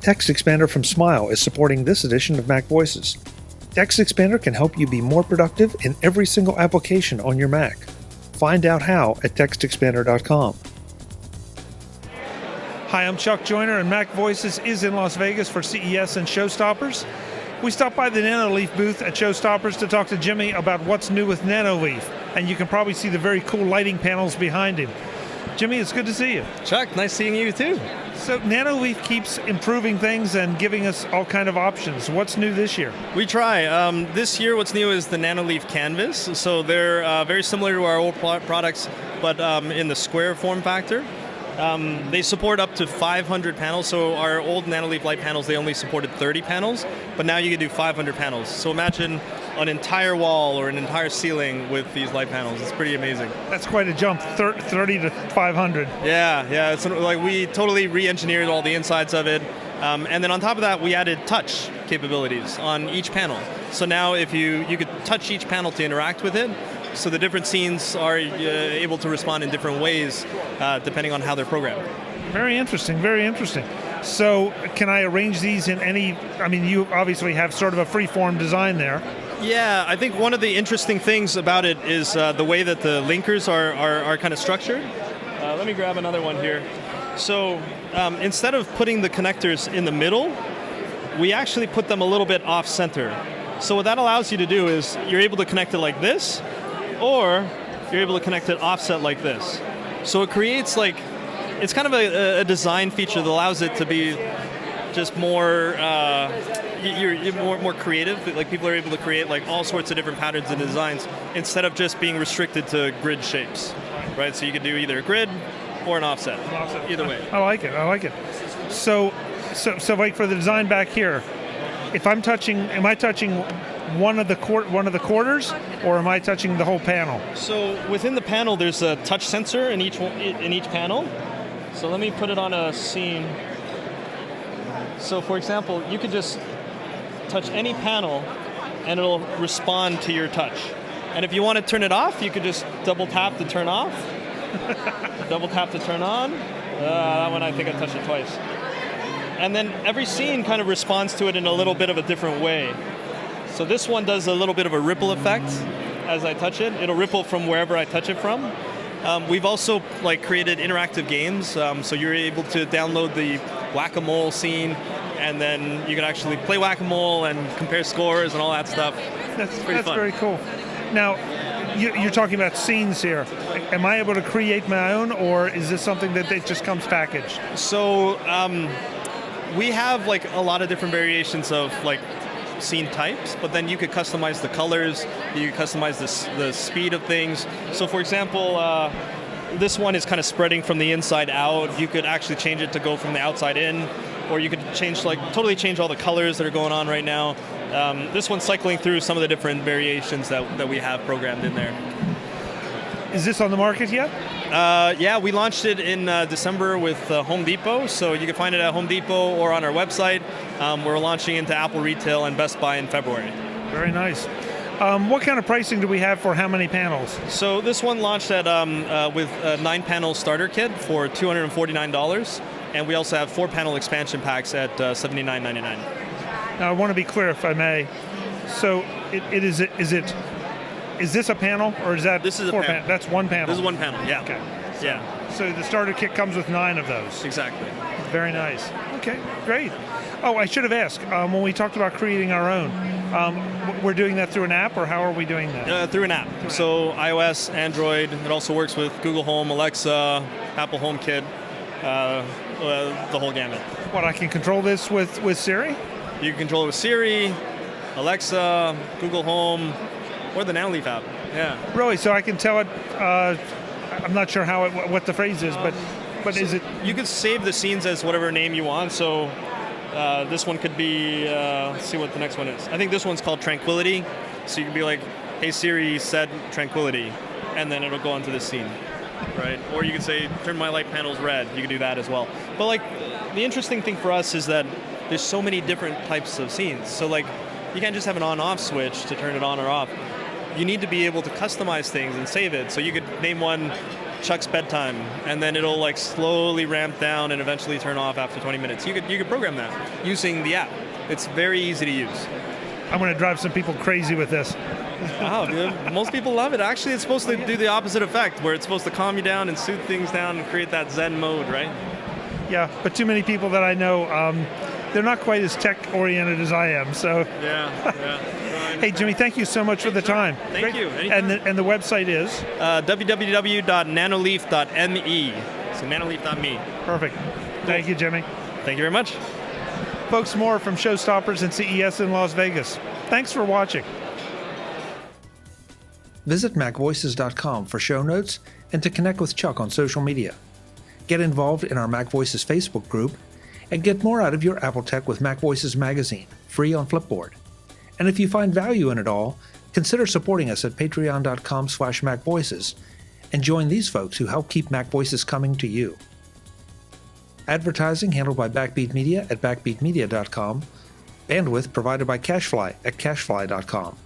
Text Expander from Smile is supporting this edition of MacVoices. Text Expander can help you be more productive in every single application on your Mac. Find out how at textexpander.com. Hi, I'm Chuck Joyner, and MacVoices is in Las Vegas for CES and ShowStoppers. We stopped by the Nanoleaf booth at ShowStoppers to talk to Jimmy about what's new with Nanoleaf, and you can probably see the very cool lighting panels behind him. Jimmy, it's good to see you. Chuck, nice seeing you too. So Nanoleaf keeps improving things and giving us all kind of options. What's new this year? We try. This year what's new is the Nanoleaf Canvas. So they're very similar to our old products, but in the square form factor. They support up to 500 panels, so our old Nanoleaf light panels, they only supported 30 panels, but now you can do 500 panels. So imagine an entire wall or an entire ceiling with these light panels. It's pretty amazing. That's quite a jump, 30 to 500. Yeah, it's like we totally re-engineered all the insides of it. And then on top of that, we added touch capabilities on each panel. So now if you could touch each panel to interact with it, so the different scenes are able to respond in different ways depending on how they're programmed. Very interesting, very interesting. So can I arrange these in any, you obviously have sort of a free-form design there. Yeah, I think one of the interesting things about it is the way that the linkers are kind of structured. Let me grab another one here. So instead of putting the connectors in the middle, we actually put them a little bit off-center. So what that allows you to do is you're able to connect it like this, or you're able to connect it offset like this. So it creates it's kind of a design feature that allows it to be just more, you're more creative. Like people are able to create all sorts of different patterns and designs instead of just being restricted to grid shapes, right? So you could do either a grid or an offset, either way. I like it. So like for the design back here, if am I touching one of the quarters, or am I touching the whole panel? So within the panel, there's a touch sensor in each panel. So let me put it on a scene. So for example, you could just touch any panel, and it'll respond to your touch. And if you want to turn it off, you could just double tap to turn off, double tap to turn on. That one I think I touched it twice. And then every scene kind of responds to it in a little bit of a different way. So this one does a little bit of a ripple effect as I touch it. It'll ripple from wherever I touch it from. We've also created interactive games, so you're able to download the whack-a-mole scene, and then you can actually play whack-a-mole and compare scores and all that stuff. That's fun. Very cool. Now, you're talking about scenes here. Am I able to create my own, or is this something that it just comes packaged? So we have a lot of different variations of scene types, but then you could customize the colors, you could customize the speed of things. So for example, this one is kind of spreading from the inside out. You could actually change it to go from the outside in, or you could change totally change all the colors that are going on right now. This one's cycling through some of the different variations that we have programmed in there. Is this on the market yet? Yeah, we launched it in December with Home Depot, so you can find it at Home Depot or on our website. We're launching into Apple Retail and Best Buy in February. Very nice. What kind of pricing do we have for how many panels? So this one launched at with a 9-panel starter kit for $249, and we also have 4-panel expansion packs at $79.99. Now I want to be clear, if I may. So is this a panel, or is that? This is a panel. That's one panel. This is one panel. Yeah. Okay. Yeah. So the starter kit comes with 9 of those. Exactly. Very nice. Okay, great. Oh, I should have asked, when we talked about creating our own, we're doing that through an app, or how are we doing that? Through an app. So iOS, Android, it also works with Google Home, Alexa, Apple HomeKit, the whole gamut. What, I can control this with Siri? You can control it with Siri, Alexa, Google Home, or the Nanoleaf app. Yeah. Really? So I can tell it, I'm not sure what the phrase is, but is it? You could save the scenes as whatever name you want. So this one could be, let's see what the next one is. I think this one's called Tranquility. So you can be like, hey Siri, set Tranquility, and then it'll go onto this scene, right? Or you could say, turn my light panels red. You can do that as well. But the interesting thing for us is that there's so many different types of scenes. So you can't just have an on-off switch to turn it on or off. You need to be able to customize things and save it. So you could name one Chuck's bedtime, and then it'll like slowly ramp down and eventually turn off after 20 minutes. You could program that using the app. It's very easy to use. I'm going to drive some people crazy with this. Wow, dude. Most people love it. Actually, it's supposed to do the opposite effect, where it's supposed to calm you down and soothe things down and create that Zen mode, right? Yeah, but too many people that I know, they're not quite as tech-oriented as I am. So, Yeah. hey, Jimmy, thank you so much for the time. Thank you. And the website is? www.nanoleaf.me. So nanoleaf.me. Perfect. Thank you, Jimmy. Thank you very much. Folks, more from ShowStoppers and CES in Las Vegas. Thanks for watching. Visit MacVoices.com for show notes and to connect with Chuck on social media. Get involved in our MacVoices Facebook group and get more out of your Apple Tech with MacVoices magazine, free on Flipboard. And if you find value in it all, consider supporting us at patreon.com/MacVoices and join these folks who help keep MacVoices coming to you. Advertising handled by Backbeat Media at backbeatmedia.com. Bandwidth provided by CacheFly at cachefly.com.